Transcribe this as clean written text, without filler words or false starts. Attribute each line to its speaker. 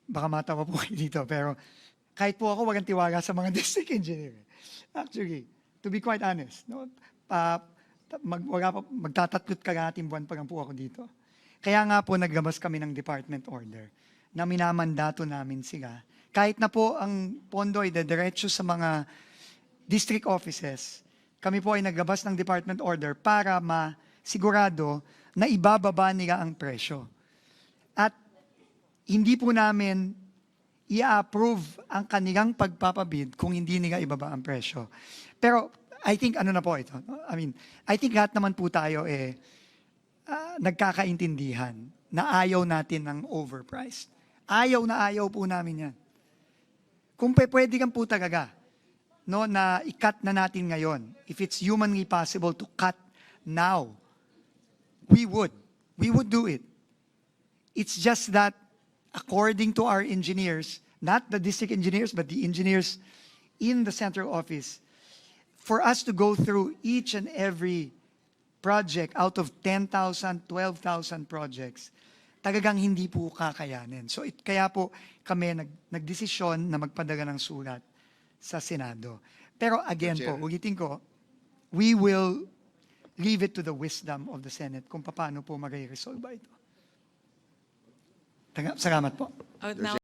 Speaker 1: baka matawa po kayo dito, pero kahit po ako walang tiwala sa mga district engineer. Actually, to be quite honest, no, magtatatlot kalahating buwan pa lang po ako dito. Kaya nga po naglabas kami ng department order na minamandato namin sila. Kahit na po ang pondo ay dediretso sa mga district offices, kami po ay naglabas ng department order para masigurado na ibababa nila ang presyo. At hindi po namin i-approve ang kanilang pagpapabid kung hindi nila ibaba ang presyo. Pero I think ano na po ito. I mean, I think lahat naman po tayo nagkakaintindihan na ayaw natin ng overpriced. Ayaw na ayaw po namin yan. Kung pwede lang po talaga, no, na i-cut na natin ngayon, if it's humanly possible to cut now, we would do it. It's just that according to our engineers, not the district engineers, but the engineers in the central office, for us to go through each and every project out of 10,000, 12,000 projects, talagang hindi po kakayanin. So kaya po kami nagdesisyon na magpadala ng sulat sa Senado. Pero again po, ulitin ko, we will leave it to the wisdom of the Senate kung paano po mag-resolve ito. Salamat po.
Speaker 2: Now